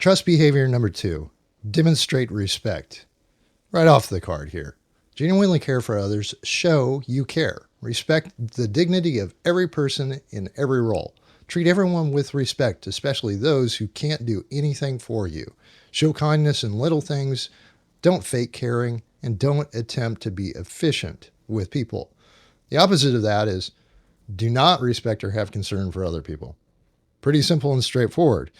Trust behavior number 2, demonstrate respect. Right off the card here. Genuinely care for others, show you care. Respect the dignity of every person in every role. Treat everyone with respect, especially those who can't do anything for you. Show kindness in little things. Don't fake caring, and don't attempt to be efficient with people. The opposite of that is do not respect or have concern for other people. Pretty simple and straightforward.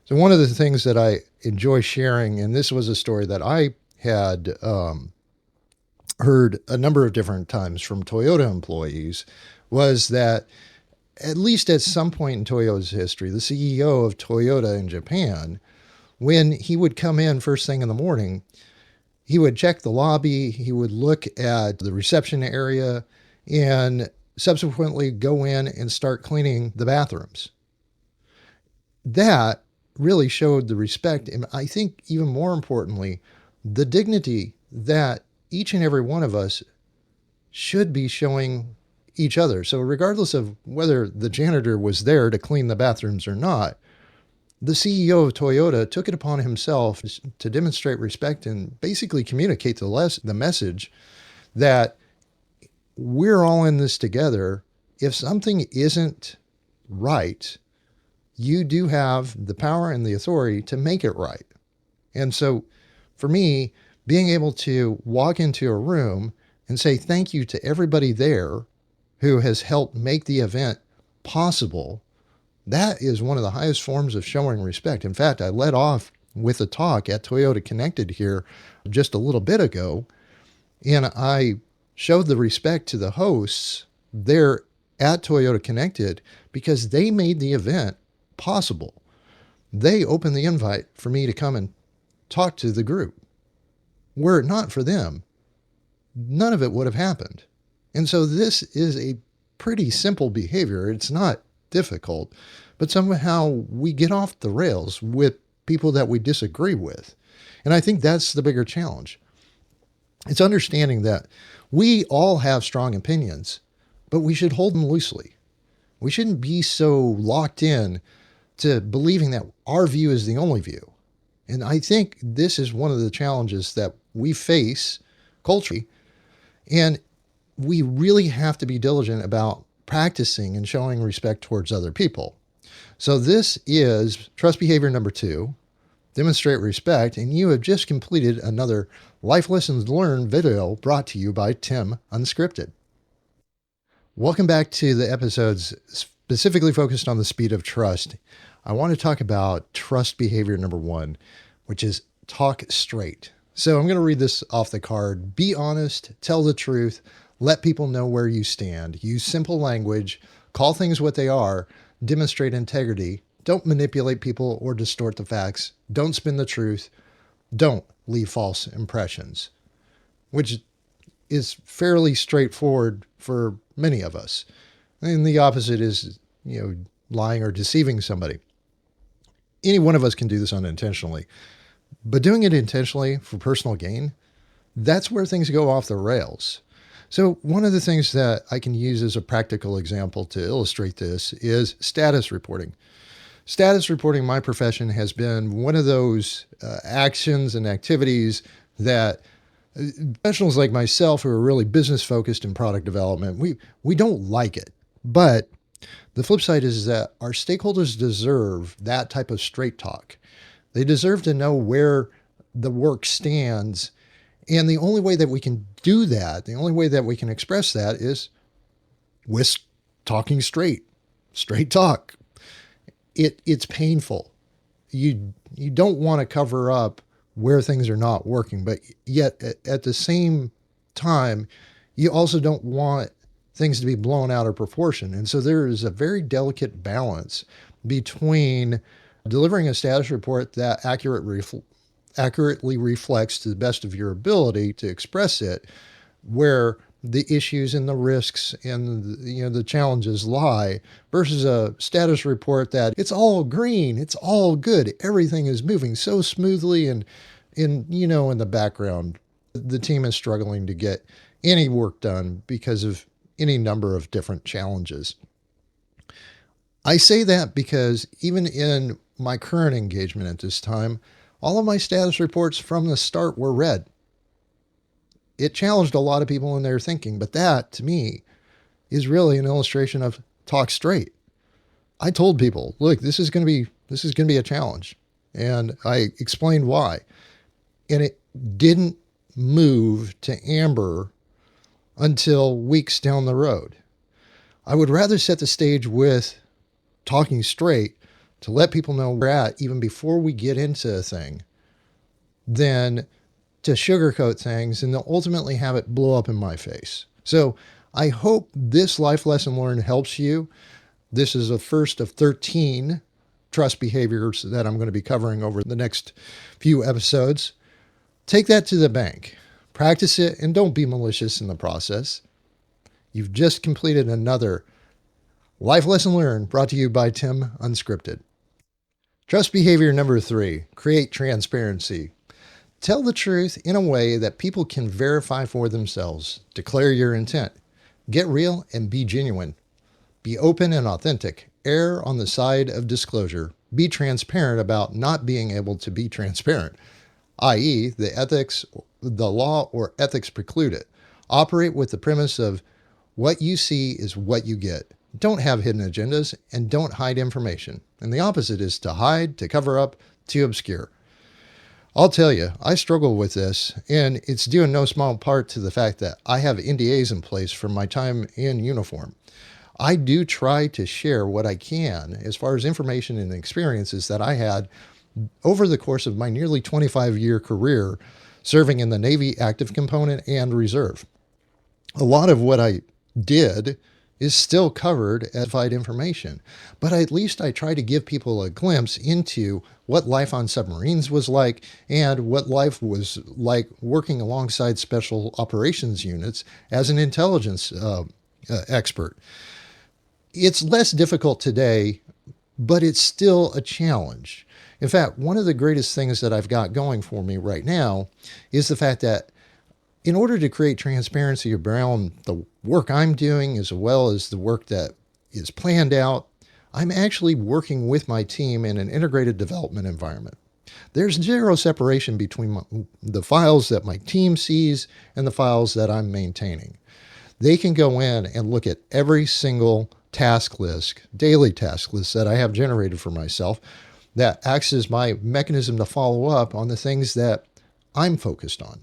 So one of the things that I enjoy sharing, and this was a story that I had heard a number of different times from Toyota employees, was that at least at some point in Toyota's history, the CEO of Toyota in Japan, when he would come in first thing in the morning, he would check the lobby, he would look at the reception area, and subsequently go in and start cleaning the bathrooms. That really showed the respect, and I think even more importantly, the dignity that each and every one of us should be showing each other. So regardless of whether the janitor was there to clean the bathrooms or not, the CEO of Toyota took it upon himself to demonstrate respect and basically communicate the message that we're all in this together. If something isn't right, you do have the power and the authority to make it right. And so for me, being able to walk into a room and say thank you to everybody there who has helped make the event possible, that is one of the highest forms of showing respect. In fact, I led off with a talk at Toyota Connected here just a little bit ago, and I showed the respect to the hosts there at Toyota Connected because they made the event possible. They opened the invite for me to come and talk to the group. Were it not for them, none of it would have happened. And so this is a pretty simple behavior. It's not difficult, but somehow we get off the rails with people that we disagree with. And I think that's the bigger challenge. It's understanding that we all have strong opinions, but we should hold them loosely. We shouldn't be so locked in to believing that our view is the only view. And I think this is one of the challenges that we face culturally. And we really have to be diligent about practicing and showing respect towards other people. So this is trust behavior number 2, demonstrate respect. And you have just completed another Life Lessons Learned video brought to you by Tim Unscripted. Welcome back to the episodes specifically focused on the speed of trust. I want to talk about trust behavior number 1, which is talk straight. So I'm going to read this off the card. Be honest, tell the truth, let people know where you stand, use simple language, call things what they are, demonstrate integrity, don't manipulate people or distort the facts, don't spin the truth, don't leave false impressions, which is fairly straightforward for many of us. And the opposite is, lying or deceiving somebody. Any one of us can do this unintentionally, but doing it intentionally for personal gain, that's where things go off the rails. So one of the things that I can use as a practical example to illustrate this is status reporting. Status reporting in my profession has been one of those actions and activities that professionals like myself who are really business focused in product development, we don't like it. But the flip side is that our stakeholders deserve that type of straight talk. They deserve to know where the work stands. And the only way that we can do that, the only way that we can express that is with talking straight talk. It's painful. You don't want to cover up where things are not working, but yet at the same time, you also don't want things to be blown out of proportion. And so there is a very delicate balance between delivering a status report that accurately reflects to the best of your ability to express it, where the issues and the risks and the challenges lie, versus a status report that it's all green, it's all good, everything is moving so smoothly, and in the background, the team is struggling to get any work done because of any number of different challenges. I say that because even in my current engagement at this time, all of my status reports from the start were red. It challenged a lot of people in their thinking, but that, to me, is really an illustration of talk straight. I told people, look, this is going to be a challenge. And I explained why. And it didn't move to amber until weeks down the road. I would rather set the stage with talking straight to let people know where we're at even before we get into a thing than to sugarcoat things and to ultimately have it blow up in my face. So I hope this life lesson learned helps you. This is the first of 13 trust behaviors that I'm going to be covering over the next few episodes. Take that to the bank. Practice it and don't be malicious in the process. You've just completed another life lesson learned brought to you by Tim Unscripted. Trust behavior number 3, create transparency. Tell the truth in a way that people can verify for themselves. Declare your intent. Get real and be genuine. Be open and authentic. Err on the side of disclosure. Be transparent about not being able to be transparent, i.e., the law or ethics preclude it. Operate with the premise of what you see is what you get. Don't have hidden agendas and don't hide information. And the opposite is to hide, to cover up, to obscure. I'll tell you, I struggle with this, and it's due in no small part to the fact that I have NDAs in place for my time in uniform. I do try to share what I can as far as information and experiences that I had over the course of my nearly 25-year career serving in the Navy active component and reserve. A lot of what I did is still covered as classified information, but at least I try to give people a glimpse into what life on submarines was like and what life was like working alongside special operations units as an intelligence expert. It's less difficult today, but it's still a challenge. In fact, one of the greatest things that I've got going for me right now is the fact that in order to create transparency around the work I'm doing, as well as the work that is planned out, I'm actually working with my team in an integrated development environment. There's zero separation between the files that my team sees and the files that I'm maintaining. They can go in and look at every single task list, daily task list that I have generated for myself that acts as my mechanism to follow up on the things that I'm focused on.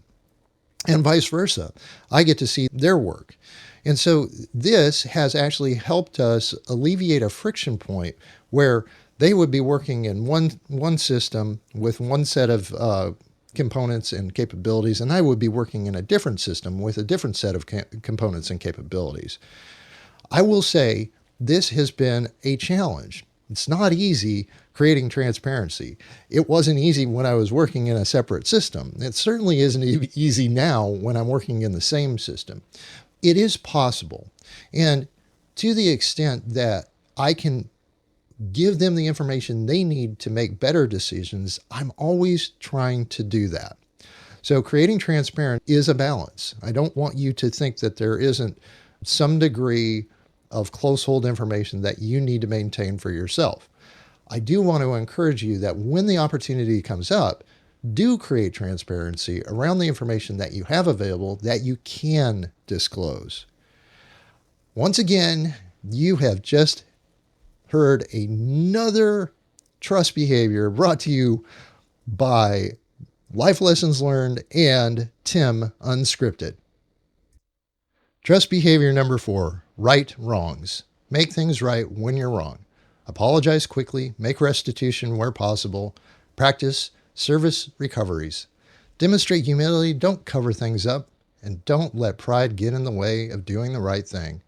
And vice versa. I get to see their work. And so this has actually helped us alleviate a friction point where they would be working in one system with one set of components and capabilities, and I would be working in a different system with a different set of components and capabilities. I will say this has been a challenge. It's not easy creating transparency. It wasn't easy when I was working in a separate system. It certainly isn't easy now when I'm working in the same system. It is possible. And to the extent that I can give them the information they need to make better decisions, I'm always trying to do that. So creating transparent is a balance. I don't want you to think that there isn't some degree of close hold information that you need to maintain for yourself. I do want to encourage you that when the opportunity comes up, do create transparency around the information that you have available that you can disclose. Once again, you have just heard another trust behavior brought to you by Life Lessons Learned and Tim Unscripted. Trust behavior number 4, right wrongs. Make things right when you're wrong. Apologize quickly, make restitution where possible, practice service recoveries. Demonstrate humility, don't cover things up, and don't let pride get in the way of doing the right thing.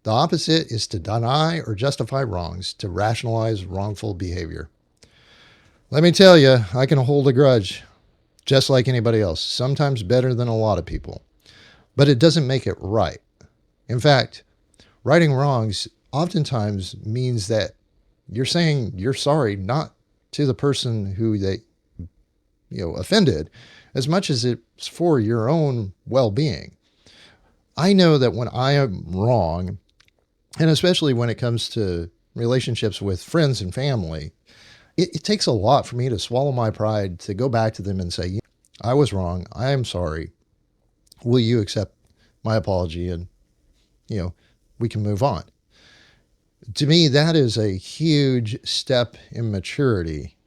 The opposite is to deny or justify wrongs, to rationalize wrongful behavior. Let me tell you, I can hold a grudge just like anybody else, sometimes better than a lot of people. But it doesn't make it right. In fact, righting wrongs oftentimes means that you're saying you're sorry, not to the person who they offended, as much as it's for your own well-being. I know that when I am wrong, and especially when it comes to relationships with friends and family, It takes a lot for me to swallow my pride to go back to them and say, I was wrong. I am sorry. Will you accept my apology? And, you know, we can move on. To me, that is a huge step in maturity.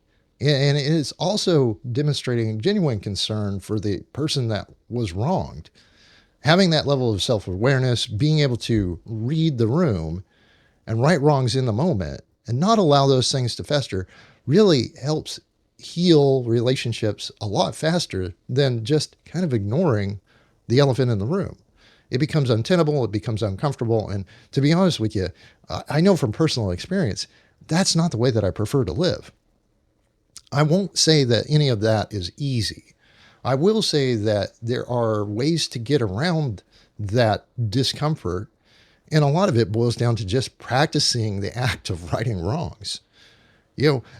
And it is also demonstrating genuine concern for the person that was wronged. Having that level of self awareness, being able to read the room and right wrongs in the moment and not allow those things to fester really helps heal relationships a lot faster than just kind of ignoring the elephant in the room. It becomes untenable, it becomes uncomfortable. And to be honest with you, I know from personal experience, that's not the way that I prefer to live. I won't say that any of that is easy. I will say that there are ways to get around that discomfort. And a lot of it boils down to just practicing the act of righting wrongs.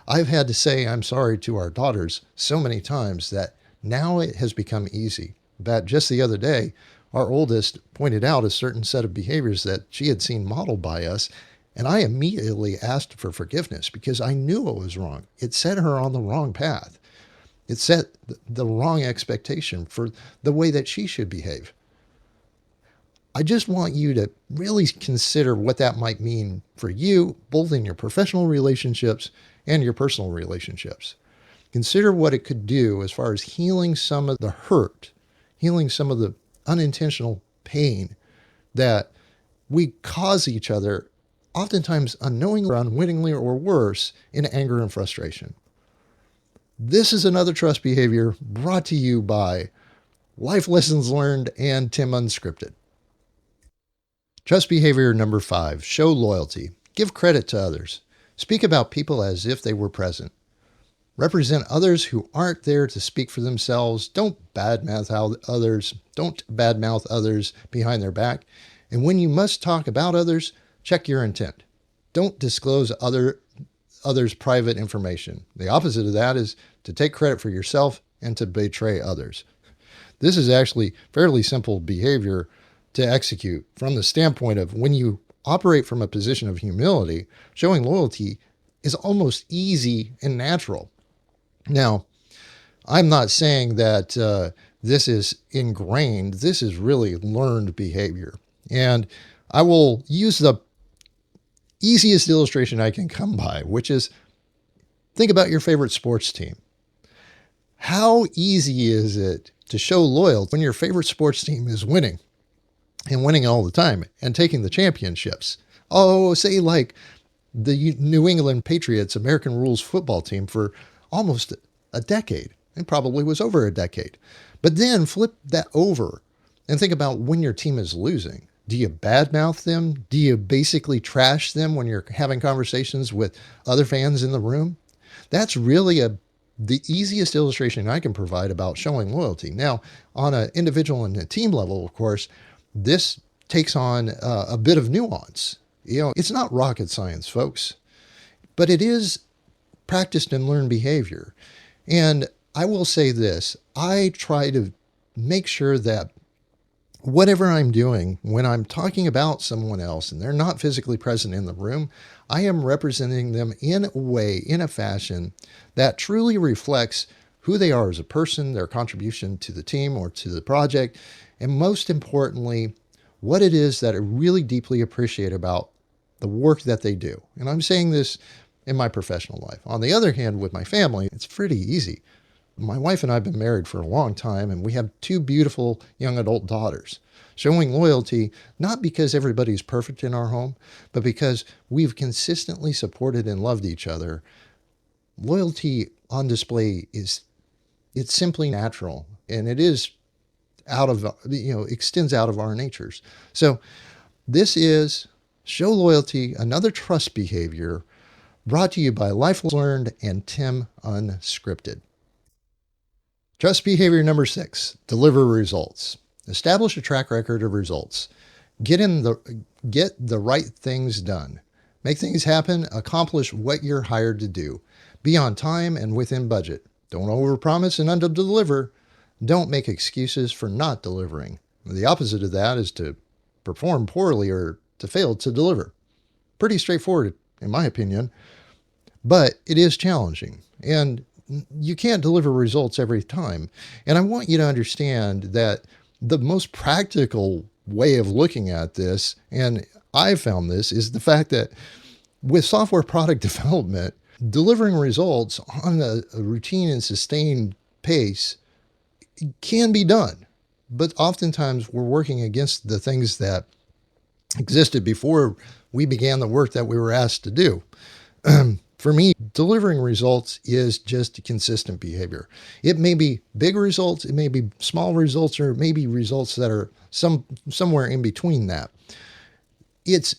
I've had to say I'm sorry to our daughters so many times that now it has become easy. That just the other day, our oldest pointed out a certain set of behaviors that she had seen modeled by us, and I immediately asked for forgiveness because I knew it was wrong. It set her on the wrong path. It set the wrong expectation for the way that she should behave. I just want you to really consider what that might mean for you, both in your professional relationships and your personal relationships. Consider what it could do as far as healing some of the hurt, healing some of the unintentional pain that we cause each other, oftentimes unknowingly or unwittingly or worse, in anger and frustration. This is another trust behavior brought to you by Life Lessons Learned and Tim Unscripted. Trust behavior number 5, show loyalty. Give credit to others. Speak about people as if they were present. Represent others who aren't there to speak for themselves. Don't badmouth others. Don't badmouth others behind their back. And when you must talk about others, check your intent. Don't disclose others' private information. The opposite of that is to take credit for yourself and to betray others. This is actually fairly simple behavior to execute from the standpoint of when you operate from a position of humility, showing loyalty is almost easy and natural. Now, I'm not saying that this is ingrained. This is really learned behavior. And I will use the easiest illustration I can come by, which is think about your favorite sports team. How easy is it to show loyalty when your favorite sports team is winning and winning all the time and taking the championships? Oh, say like the New England Patriots American Rules football team for almost a decade. It probably was over a decade. But then flip that over and think about when your team is losing. Do you badmouth them? Do you basically trash them when you're having conversations with other fans in the room? That's really the easiest illustration I can provide about showing loyalty. Now, on an individual and a team level, of course, this takes on a bit of nuance. It's not rocket science, folks, but it is practiced and learned behavior. And I will say this, I try to make sure that whatever I'm doing, when I'm talking about someone else and they're not physically present in the room, I am representing them in a way, in a fashion that truly reflects who they are as a person, their contribution to the team or to the project, and most importantly, what it is that I really deeply appreciate about the work that they do. And I'm saying this in my professional life. On the other hand, with my family, it's pretty easy. My wife and I have been married for a long time, and we have 2 beautiful young adult daughters. Showing loyalty, not because everybody's perfect in our home, but because we've consistently supported and loved each other. Loyalty on display it's simply natural, and it is extends out of our natures. So this is show loyalty, another trust behavior, brought to you by Life Learned and Tim Unscripted. Trust behavior number 6, deliver results. Establish a track record of results. Get the right things done. Make things happen. Accomplish what you're hired to do. Be on time and within budget. Don't overpromise and underdeliver. Don't make excuses for not delivering. The opposite of that is to perform poorly or to fail to deliver. Pretty straightforward, in my opinion. but it is challenging. And you can't deliver results every time. And I want you to understand that the most practical way of looking at this, and I found this, is the fact that with software product development, delivering results on a routine and sustained pace can be done. But oftentimes we're working against the things that existed before we began the work that we were asked to do. For me, delivering results is just consistent behavior. It may be big results, it may be small results, or it may be results that are somewhere in between that. It's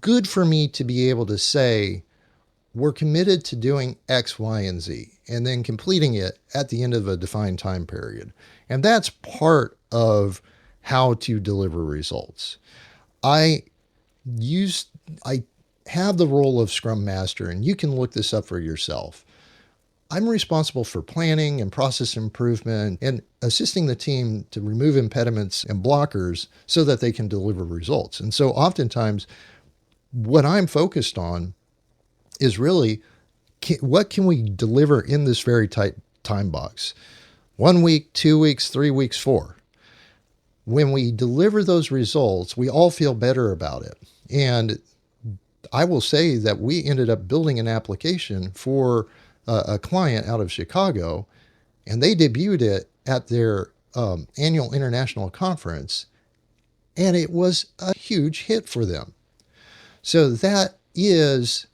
good for me to be able to say, we're committed to doing X, Y, and Z, and then completing it at the end of a defined time period. And that's part of how to deliver results. I have the role of Scrum Master, and you can look this up for yourself. I'm responsible for planning and process improvement and assisting the team to remove impediments and blockers so that they can deliver results. And so oftentimes, what I'm focused on is really what can we deliver in this very tight time box? 1 week, 2 weeks, 3 weeks, 4. When we deliver those results, we all feel better about it. And I will say that we ended up building an application for a client out of Chicago, and they debuted it at their annual international conference, and it was a huge hit for them. So that is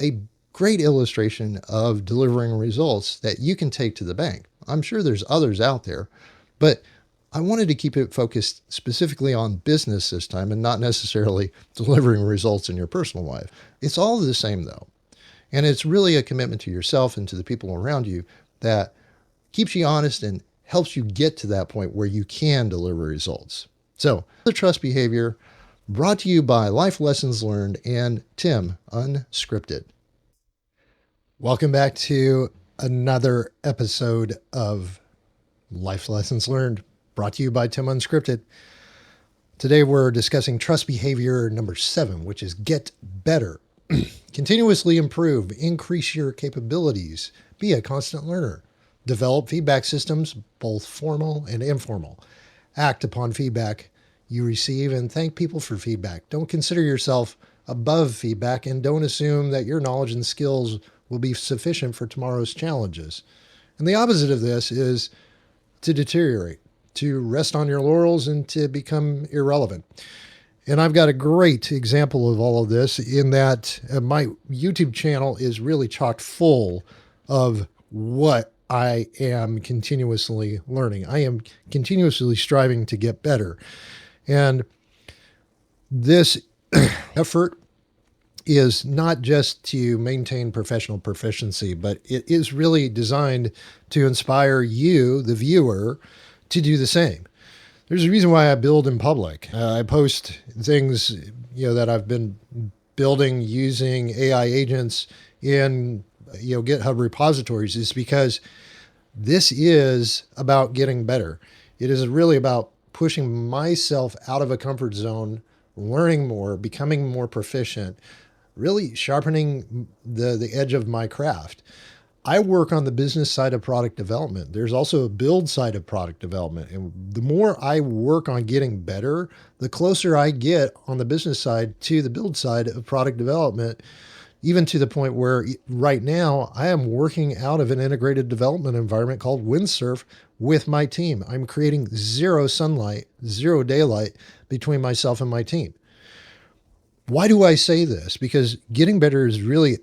a great illustration of delivering results that you can take to the bank. I'm sure there's others out there, but I wanted to keep it focused specifically on business this time and not necessarily delivering results in your personal life. It's all the same though. And it's really a commitment to yourself and to the people around you that keeps you honest and helps you get to that point where you can deliver results. So the trust behavior brought to you by Life Lessons Learned and Tim Unscripted. Welcome back to another episode of Life Lessons Learned, brought to you by Tim Unscripted. Today we're discussing trust behavior number 7, which is get better. Continuously improve, increase your capabilities, be a constant learner, develop feedback systems, both formal and informal. Act upon feedback you receive and thank people for feedback. Don't consider yourself above feedback and don't assume that your knowledge and skills will be sufficient for tomorrow's challenges. And the opposite of this is to deteriorate, to rest on your laurels and to become irrelevant. And I've got a great example of all of this in that my YouTube channel is really chock full of what I am continuously learning. I am continuously striving to get better. And this effort is not just to maintain professional proficiency, but it is really designed to inspire you, the viewer, to do the same. There's a reason why I build in public. I post things, that I've been building using AI agents in, GitHub repositories is because this is about getting better. It is really about pushing myself out of a comfort zone, learning more, becoming more proficient, really sharpening the edge of my craft. I work on the business side of product development. There's also a build side of product development. And the more I work on getting better, the closer I get on the business side to the build side of product development, even to the point where right now I am working out of an integrated development environment called Windsurf with my team. I'm creating zero sunlight, zero daylight between myself and my team. Why do I say this? Because getting better is really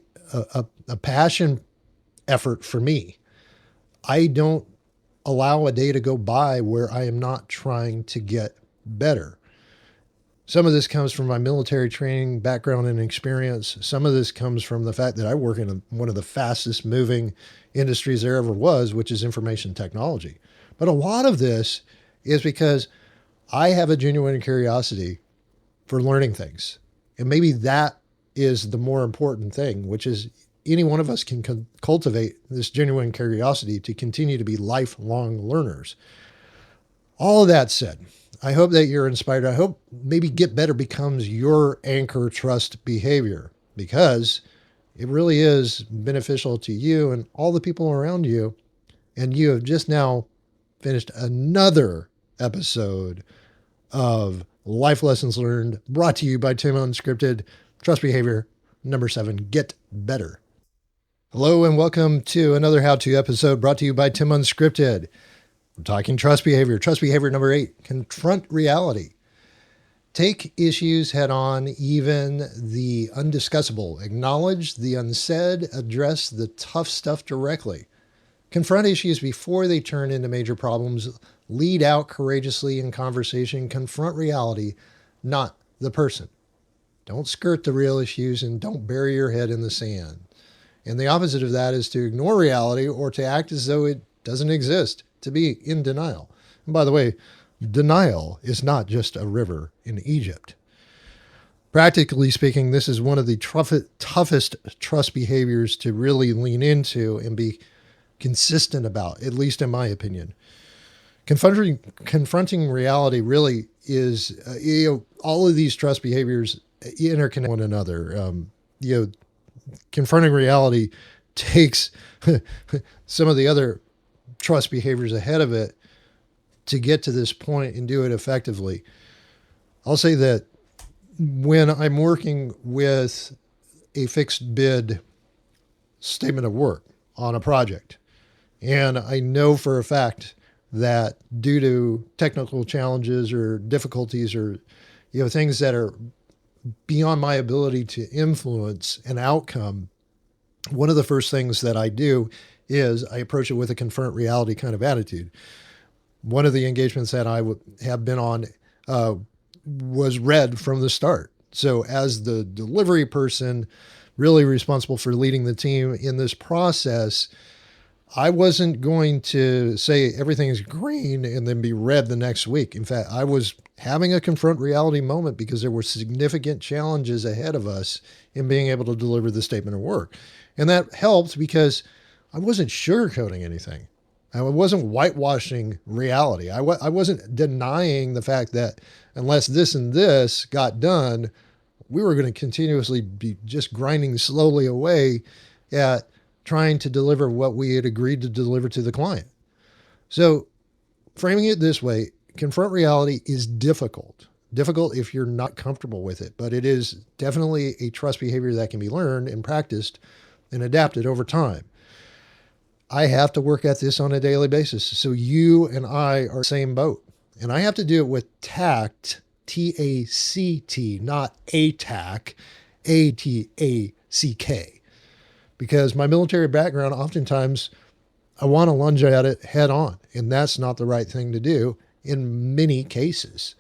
a passion effort for me. I don't allow a day to go by where I am not trying to get better. Some of this comes from my military training background and experience. Some of this comes from the fact that I work in one of the fastest moving industries there ever was, which is information technology. But a lot of this is because I have a genuine curiosity for learning things. And maybe that is the more important thing, which is any one of us can cultivate this genuine curiosity to continue to be lifelong learners. All of that said, I hope that you're inspired. I hope maybe get better becomes your anchor trust behavior, because it really is beneficial to you and all the people around you. And you have just now finished another episode of Life Lessons Learned, brought to you by Tim Unscripted. Trust behavior number 7, get better. Hello and welcome to another how-to episode brought to you by Tim Unscripted. We're talking trust behavior. Trust behavior number 8, confront reality. Take issues head on, even the undiscussable. Acknowledge the unsaid, address the tough stuff directly. Confront issues before they turn into major problems. Lead out courageously in conversation. Confront reality, not the person. Don't skirt the real issues and don't bury your head in the sand. And the opposite of that is to ignore reality or to act as though it doesn't exist, to be in denial. And by the way, denial is not just a river in Egypt. Practically speaking, this is one of the toughest trust behaviors to really lean into and be consistent about, at least in my opinion. Confronting reality really is, all of these trust behaviors interconnect one another. Confronting reality takes some of the other trust behaviors ahead of it to get to this point and do it effectively. I'll say that when I'm working with a fixed bid statement of work on a project, and I know for a fact that due to technical challenges or difficulties or things that are beyond my ability to influence an outcome, one of the first things that I do is I approach it with a confront reality kind of attitude. One of the engagements that I have been on was red from the start. So as the delivery person, really responsible for leading the team in this process, I wasn't going to say everything's green and then be red the next week. In fact, I was having a confront reality moment because there were significant challenges ahead of us in being able to deliver the statement of work. And that helped because I wasn't sugarcoating anything. I wasn't whitewashing reality. I wasn't denying the fact that unless this and this got done, we were going to continuously be just grinding slowly away at trying to deliver what we had agreed to deliver to the client. So framing it this way, confront reality is difficult. Difficult if you're not comfortable with it, but it is definitely a trust behavior that can be learned and practiced and adapted over time. I have to work at this on a daily basis. So you and I are the same boat. And I have to do it with tact, T-A-C-T, not A-tack, A-T-A-C-K. Because my military background, oftentimes I want to lunge at it head on. And that's not the right thing to do in many cases.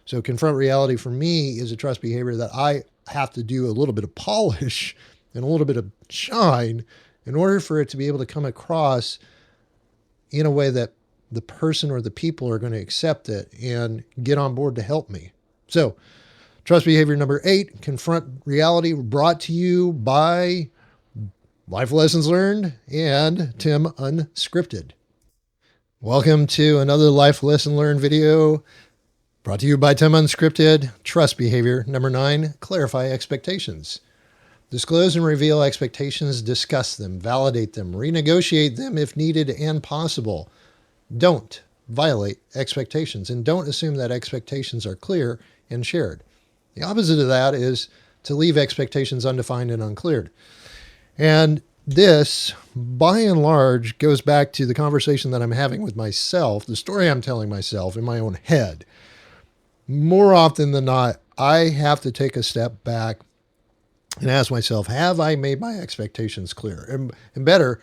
So confront reality for me is a trust behavior that I have to do a little bit of polish and a little bit of shine in order for it to be able to come across in a way that the person or the people are going to accept it and get on board to help me. So trust behavior number 8, confront reality, brought to you by Life Lessons Learned and Tim Unscripted. Welcome to another Life Lesson Learned video brought to you by Tim Unscripted. Trust behavior number 9, clarify expectations. Disclose and reveal expectations, discuss them, validate them, renegotiate them if needed and possible. Don't violate expectations and don't assume that expectations are clear and shared. The opposite of that is to leave expectations undefined and uncleared. And this, by and large, goes back to the conversation that I'm having with myself, the story I'm telling myself in my own head. More often than not, I have to take a step back and ask myself, have I made my expectations clear? And better,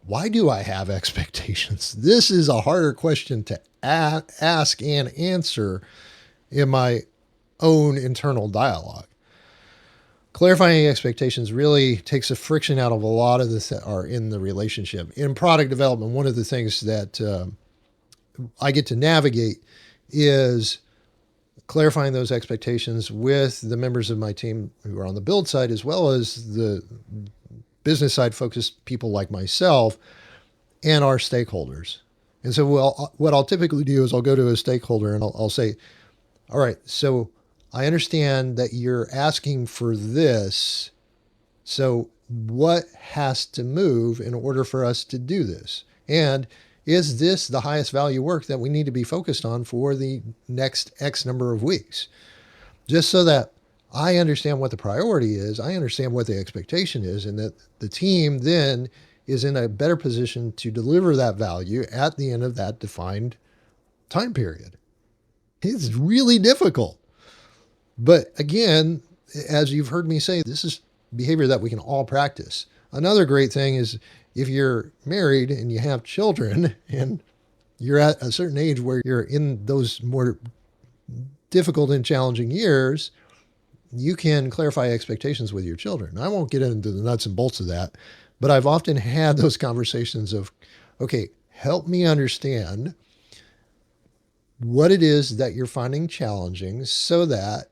why do I have expectations? This is a harder question to ask and answer in my own internal dialogue. Clarifying expectations really takes the friction out of a lot of this that are in the relationship. In product development, one of the things that I get to navigate is clarifying those expectations with the members of my team who are on the build side, as well as the business side focused people like myself and our stakeholders. And so what I'll typically do is I'll go to a stakeholder and I'll say, all right, so I understand that you're asking for this. So what has to move in order for us to do this? And is this the highest value work that we need to be focused on for the next X number of weeks? Just so that I understand what the priority is, I understand what the expectation is, and that the team then is in a better position to deliver that value at the end of that defined time period. It's really difficult. But again, as you've heard me say, this is behavior that we can all practice. Another great thing is if you're married and you have children and you're at a certain age where you're in those more difficult and challenging years, you can clarify expectations with your children. I won't get into the nuts and bolts of that, but I've often had those conversations of, okay, help me understand what it is that you're finding challenging so that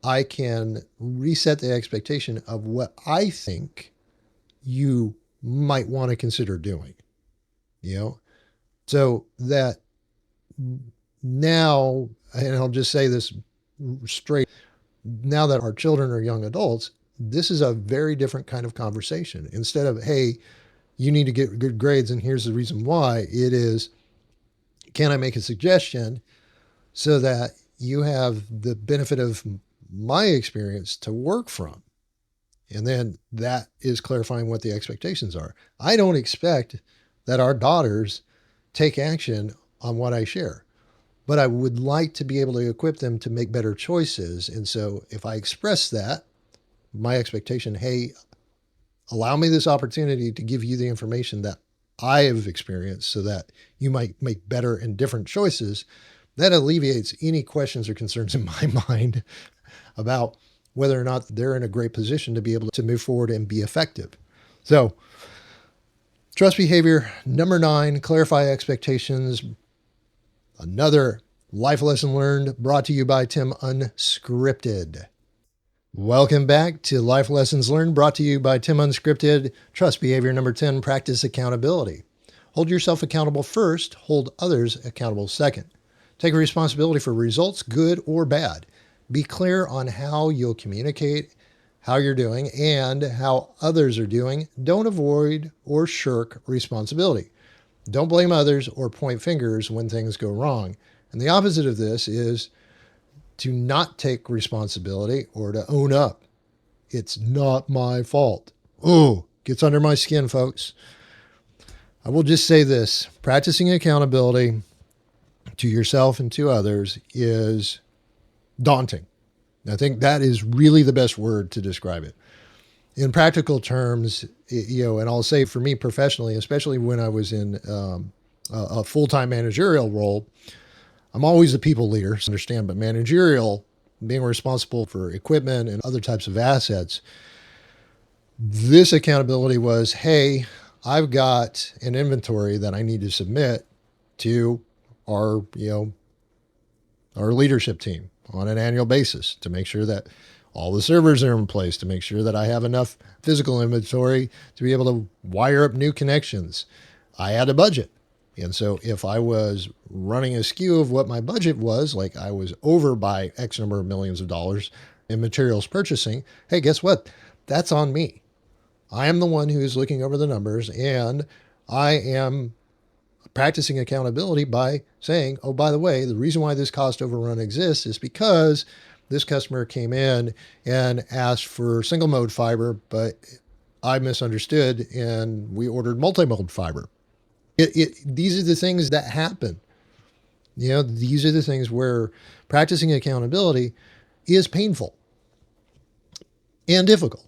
I can reset the expectation of what I think you might want to consider doing, so that now, and I'll just say this straight, now that our children are young adults, this is a very different kind of conversation. Instead of, hey, you need to get good grades and here's the reason why, it is, can I make a suggestion so that you have the benefit of my experience to work from? And then that is clarifying what the expectations are. I don't expect that our daughters take action on what I share, but I would like to be able to equip them to make better choices. And so if I express that, my expectation, hey, allow me this opportunity to give you the information that I have experienced so that you might make better and different choices, that alleviates any questions or concerns in my mind about whether or not they're in a great position to be able to move forward and be effective. So, trust behavior number 9, clarify expectations. Another life lesson learned, brought to you by Tim Unscripted. Welcome back to Life Lessons Learned, brought to you by Tim Unscripted. Trust behavior number 10, practice accountability. Hold yourself accountable first, hold others accountable second. Take responsibility for results, good or bad. Be clear on how you'll communicate, how you're doing, and how others are doing. Don't avoid or shirk responsibility. Don't blame others or point fingers when things go wrong. And the opposite of this is to not take responsibility or to own up. It's not my fault. Oh, gets under my skin, folks. I will just say this, practicing accountability to yourself and to others is daunting. I think that is really the best word to describe it. In practical terms, and I'll say for me professionally, especially when I was in a full-time managerial role, I'm always a people leader, understand, but managerial, being responsible for equipment and other types of assets, this accountability was, hey, I've got an inventory that I need to submit to our leadership team on an annual basis to make sure that all the servers are in place, to make sure that I have enough physical inventory to be able to wire up new connections. I had a budget. And so if I was running askew of what my budget was, like I was over by X number of millions of dollars in materials purchasing, hey, guess what? That's on me. I am the one who's looking over the numbers, and I am practicing accountability by saying, oh, by the way, the reason why this cost overrun exists is because this customer came in and asked for single mode fiber, but I misunderstood and we ordered multi-mode fiber. These are the things that happen. These are the things where practicing accountability is painful and difficult.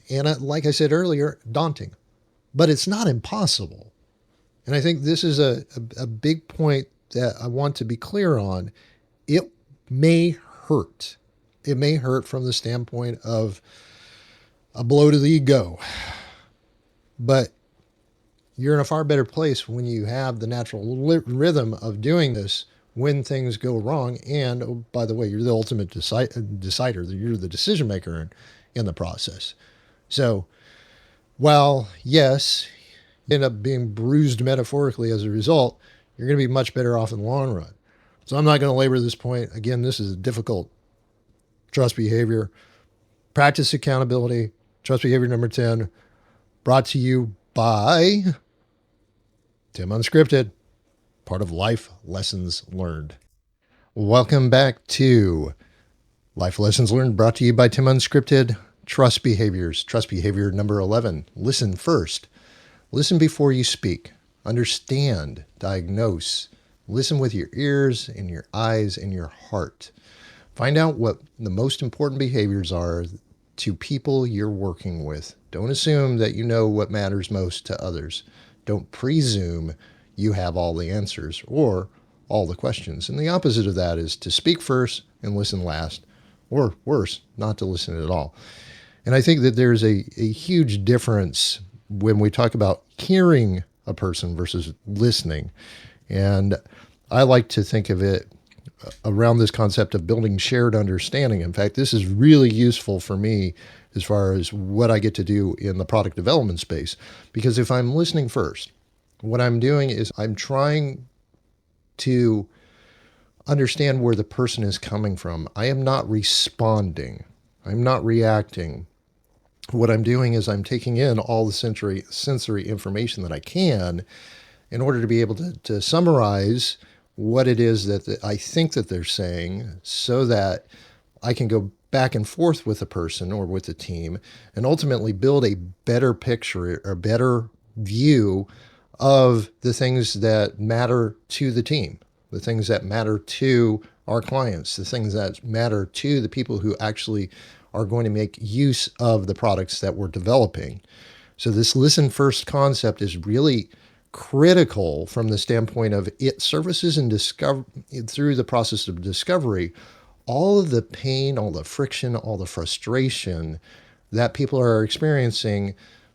And like I said earlier, daunting, but it's not impossible. And I think this is a big point that I want to be clear on. It may hurt. It may hurt from the standpoint of a blow to the ego. But you're in a far better place when you have the natural rhythm of doing this when things go wrong. And, oh, by the way, you're the ultimate decider. You're the decision maker in the process. So while, yes, you end up being bruised metaphorically as a result, you're going to be much better off in the long run. So I'm not going to labor this point. Again, this is a difficult trust behavior. Practice accountability. Trust behavior number 10. brought to you by Tim Unscripted, part of Life Lessons Learned. Welcome back to Life Lessons Learned, brought to you by Tim Unscripted. Trust behaviors. Trust behavior number 11. Listen first. Listen before you speak. Understand, diagnose. Listen with your ears and your eyes and your heart. Find out what the most important behaviors are to people you're working with. Don't assume that you know what matters most to others. Don't presume you have all the answers or all the questions. And the opposite of that is to speak first and listen last, or worse, not to listen at all. And I think that there's a huge difference when we talk about hearing a person versus listening. And I like to think of it around this concept of building shared understanding. In fact, this is really useful for me as far as what I get to do in the product development space. Because if I'm listening first, what I'm doing is I'm trying to understand where the person is coming from. I am not responding. I'm not reacting. What I'm doing is I'm taking in all the sensory information that I can in order to be able to summarize what it is that I think that they're saying, so that I can go back and forth with a person or with a team and ultimately build a better picture, a better view of the things that matter to the team, the things that matter to our clients, the things that matter to the people who actually are going to make use of the products that we're developing. So this listen first concept is really critical from the standpoint of it services and through the process of discovery, all of the pain, all the friction, all the frustration that people are experiencing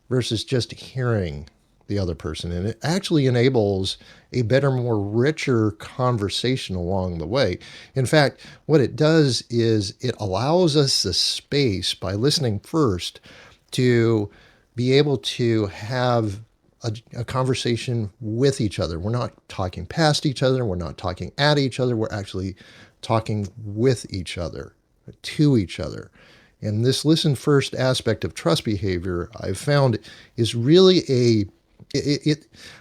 versus just hearing the other person. And it actually enables a better, more richer conversation along the way. In fact, what it does is it allows us the space by listening first to be able to have a conversation with each other. We're not talking past each other. We're not talking at each other. We're actually talking with each other, to each other. And this listen first aspect of trust behavior, I've found, is really I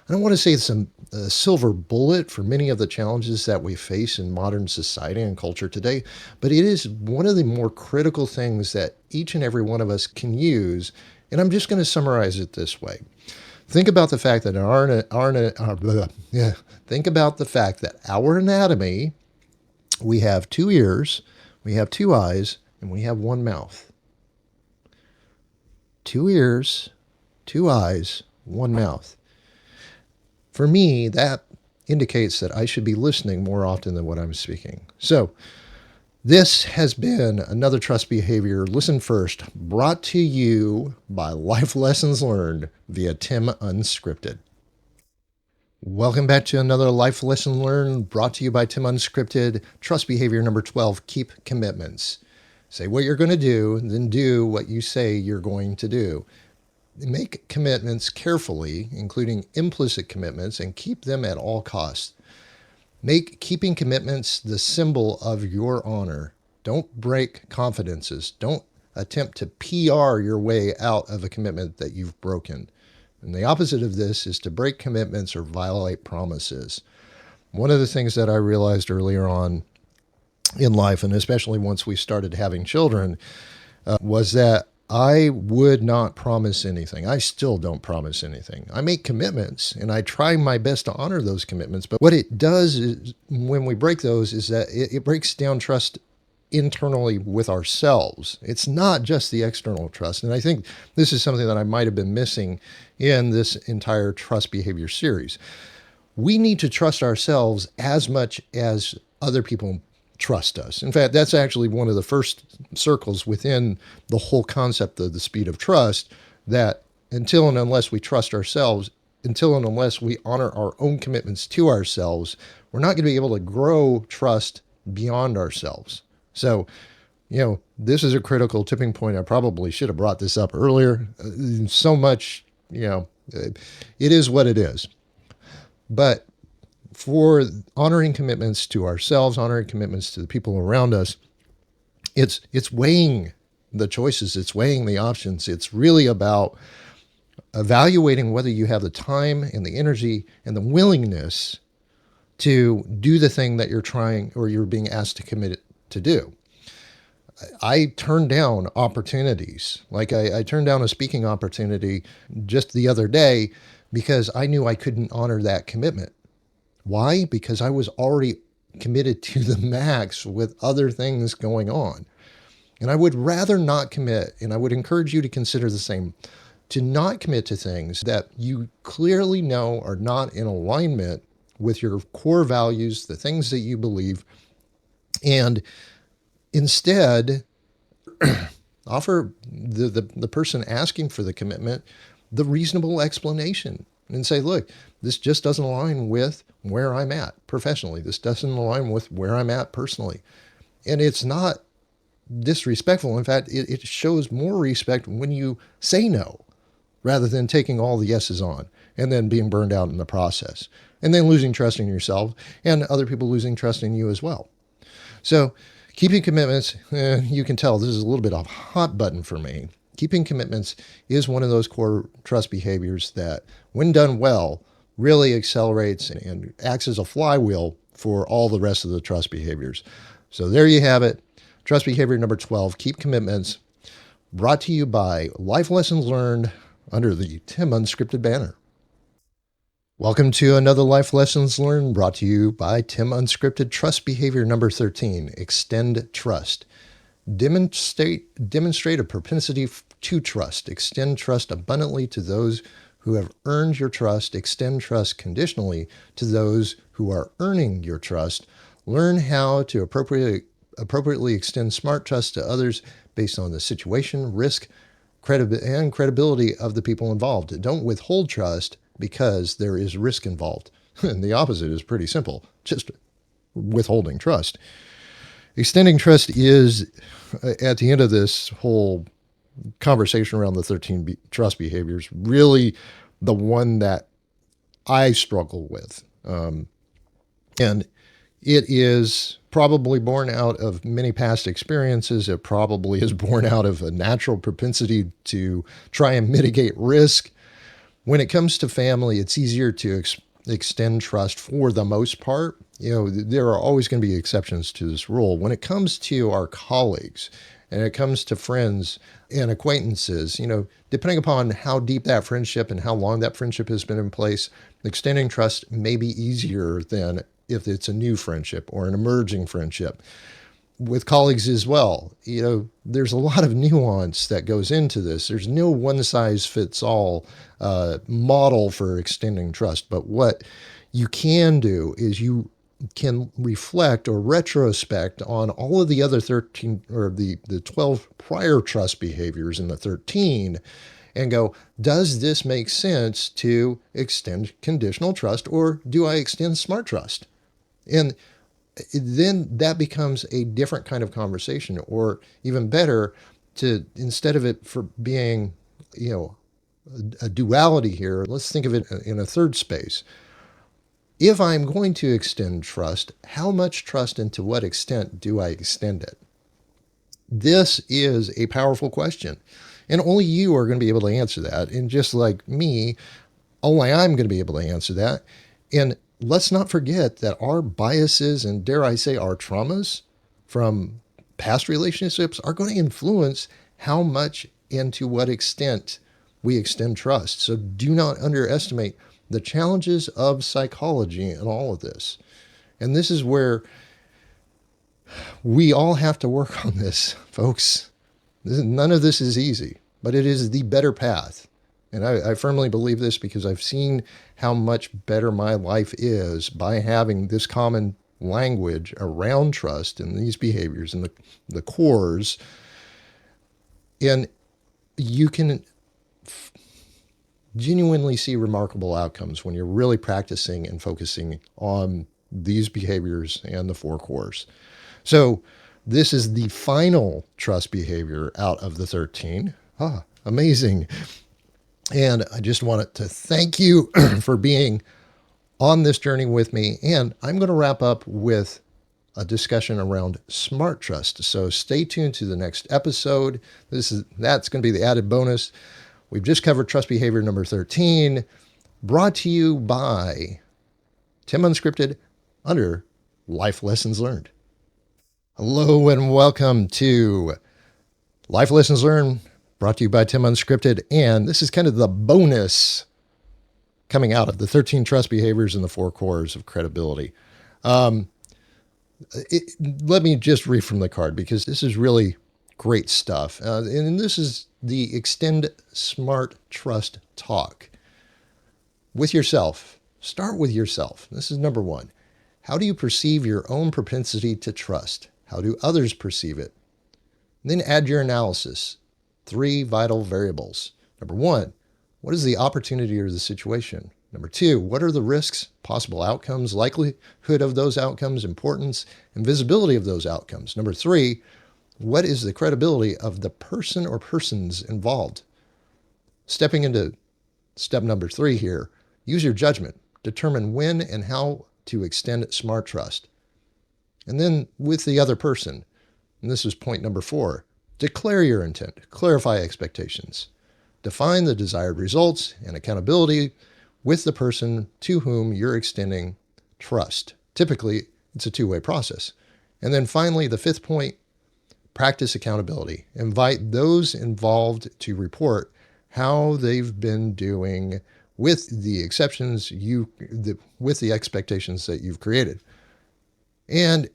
don't want to say it's a silver bullet for many of the challenges that we face in modern society and culture today, but it is one of the more critical things that each and every one of us can use. And I'm just going to summarize it this way. Think about the fact that our anatomy, we have 2 ears, we have 2 eyes, and we have 1 mouth. 2 ears, 2 eyes, 1 mouth. For me, that indicates that I should be listening more often than what I'm speaking. So this has been another Trust Behavior Listen First, brought to you by Life Lessons Learned via Tim Unscripted. Welcome back to another Life Lesson Learned, brought to you by Tim Unscripted. Trust Behavior number 12, keep commitments. Say what you're going to do, then do what you say you're going to do. Make commitments carefully, including implicit commitments, and keep them at all costs. Make keeping commitments the symbol of your honor. Don't break confidences. Don't attempt to PR your way out of a commitment that you've broken. And the opposite of this is to break commitments or violate promises. One of the things that I realized earlier on in life, and especially once we started having children, was that I would not promise anything. I still don't promise anything. I make commitments and I try my best to honor those commitments. But what it does is, when we break those, is that it breaks down trust internally with ourselves. It's not just the external trust. And I think this is something that I might have been missing in this entire trust behavior series. We need to trust ourselves as much as other people trust us. In fact, that's actually one of the first circles within the whole concept of the speed of trust, that until and unless we trust ourselves, until and unless we honor our own commitments to ourselves, we're not going to be able to grow trust beyond ourselves. So, this is a critical tipping point. I probably should have brought this up earlier. So much, it is what it is. But for honoring commitments to ourselves, honoring commitments to the people around us, it's weighing the choices, it's weighing the options. It's really about evaluating whether you have the time and the energy and the willingness to do the thing that you're trying or you're being asked to commit to do. I turned down opportunities. Like I turned down a speaking opportunity just the other day because I knew I couldn't honor that commitment. Why? Because I was already committed to the max with other things going on. And I would rather not commit, and I would encourage you to consider the same, to not commit to things that you clearly know are not in alignment with your core values, the things that you believe, and instead offer the person asking for the commitment the reasonable explanation and say, look, this just doesn't align with where I'm at professionally. This doesn't align with where I'm at personally. And it's not disrespectful. In fact, it shows more respect when you say no rather than taking all the yeses on and then being burned out in the process and then losing trust in yourself and other people losing trust in you as well. So keeping commitments, you can tell this is a little bit of a hot button for me. Keeping commitments is one of those core trust behaviors that, when done well, really accelerates and acts as a flywheel for all the rest of the trust behaviors. So there you have it. Trust behavior number 12, keep commitments, brought to you by Life Lessons Learned under the Tim Unscripted banner. Welcome to another Life Lessons Learned brought to you by Tim Unscripted. Trust behavior number 13, extend trust. Demonstrate a propensity to trust. Extend trust abundantly to those who have earned your trust. Extend trust conditionally to those who are earning your trust. Learn how to appropriately extend smart trust to others based on the situation, risk, and credibility of the people involved. Don't withhold trust because there is risk involved. And the opposite is pretty simple, just withholding trust. Extending trust is, at the end of this whole conversation around the 13 trust behaviors, really the one that I struggle with. And it is probably born out of many past experiences. It probably is born out of a natural propensity to try and mitigate risk. When it comes to family, it's easier to extend trust for the most part. You know, there are always going to be exceptions to this rule. When it comes to our colleagues and it comes to friends and acquaintances, you know, depending upon how deep that friendship and how long that friendship has been in place, extending trust may be easier than if it's a new friendship or an emerging friendship. With colleagues as well, you know, there's a lot of nuance that goes into this. There's no one size fits all model for extending trust. But what you can do is you can reflect or retrospect on all of the other 13 or the 12 prior trust behaviors in the 13 and go, does this make sense to extend conditional trust, or do I extend smart trust? And then that becomes a different kind of conversation, or even better, to instead of it for being, you know, a duality here, let's think of it in a third space. If I'm going to extend trust, how much trust and to what extent do I extend it? This is a powerful question, and only you are going to be able to answer that. And just like me, only I'm going to be able to answer that. And let's not forget that our biases and, dare I say, our traumas from past relationships are going to influence how much and to what extent we extend trust. So do not underestimate the challenges of psychology in all of this. And this is where we all have to work on this, folks. None of this is easy, but it is the better path. And I firmly believe this because I've seen how much better my life is by having this common language around trust and these behaviors and the cores. And you can genuinely see remarkable outcomes when you're really practicing and focusing on these behaviors and the 4 cores. So this is the final trust behavior out of the 13. Amazing. And I just wanted to thank you for being on this journey with me. And I'm going to wrap up with a discussion around smart trust. So stay tuned to the next episode. That's going to be the added bonus. We've just covered trust behavior number 13, brought to you by Tim Unscripted under Life Lessons Learned. Hello and welcome to Life Lessons Learned, brought to you by Tim Unscripted. And this is kind of the bonus coming out of the 13 trust behaviors and the 4 cores of credibility. Let me just read from the card because this is really great stuff. And this is the Extend Smart Trust Talk. With yourself. Start with yourself. This is number 1. How do you perceive your own propensity to trust? How do others perceive it? And then add your analysis. 3 vital variables. Number 1, what is the opportunity or the situation? Number 2, what are the risks, possible outcomes, likelihood of those outcomes, importance, and visibility of those outcomes? Number 3, what is the credibility of the person or persons involved? Stepping into step number 3 here, use your judgment. Determine when and how to extend smart trust. And then with the other person, and this is point number 4, declare your intent, clarify expectations, define the desired results and accountability with the person to whom you're extending trust. Typically, it's a 2-way process. And then finally, the 5th point, practice accountability. Invite those involved to report how they've been doing with the exceptions with the expectations that you've created. And,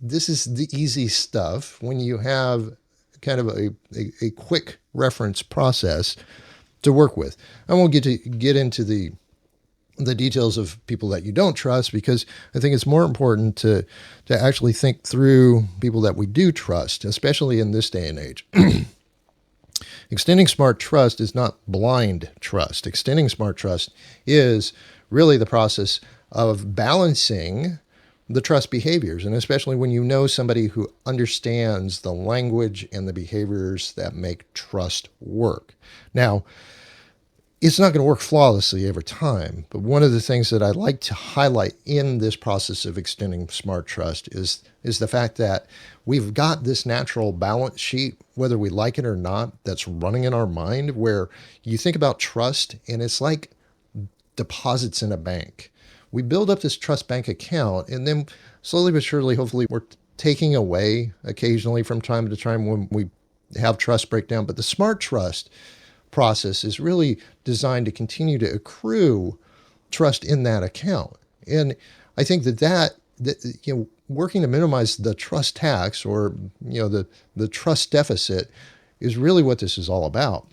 this is the easy stuff when you have kind of a quick reference process to work with. I won't get into the details of people that you don't trust because I think it's more important to actually think through people that we do trust, especially in this day and age. Extending smart trust is not blind trust. Extending smart trust is really the process of balancing the trust behaviors, and especially when you know somebody who understands the language and the behaviors that make trust work. Now, it's not going to work flawlessly every time, but one of the things that I like to highlight in this process of extending smart trust is the fact that we've got this natural balance sheet, whether we like it or not, that's running in our mind, where you think about trust and it's like deposits in a bank. We build up this trust bank account, and then slowly but surely, hopefully, we're taking away occasionally from time to time when we have trust breakdown. But the smart trust process is really designed to continue to accrue trust in that account. And I think that working to minimize the trust tax or the trust deficit is really what this is all about.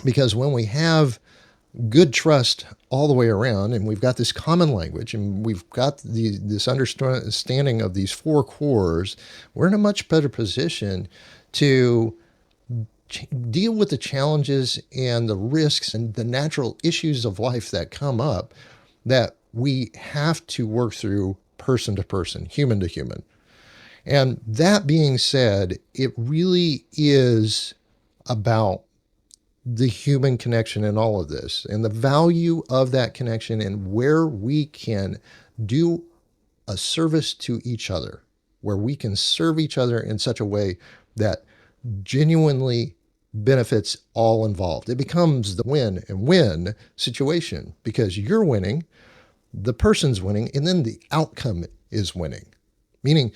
Because when we have good trust all the way around, and we've got this common language, and we've got this understanding of these 4 cores, we're in a much better position to deal with the challenges and the risks and the natural issues of life that come up that we have to work through person to person, human to human. And that being said, it really is about the human connection in all of this and the value of that connection and where we can do a service to each other, where we can serve each other in such a way that genuinely benefits all involved. It becomes the win and win situation because you're winning, the person's winning, and then the outcome is winning. Meaning,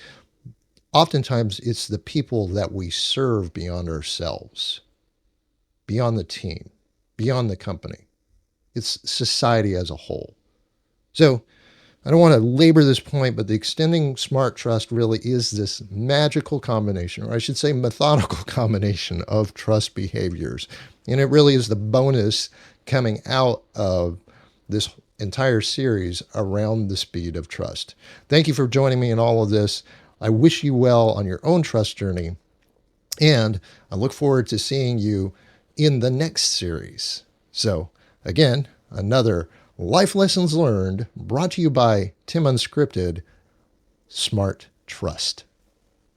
oftentimes it's the people that we serve beyond ourselves, beyond the team, beyond the company. It's society as a whole. So I don't want to labor this point, but the extending smart trust really is this magical combination, or I should say methodical combination of trust behaviors. And it really is the bonus coming out of this entire series around the speed of trust. Thank you for joining me in all of this. I wish you well on your own trust journey, and I look forward to seeing you in the next series. So again, another Life Lessons Learned brought to you by Tim Unscripted, Smart Trust.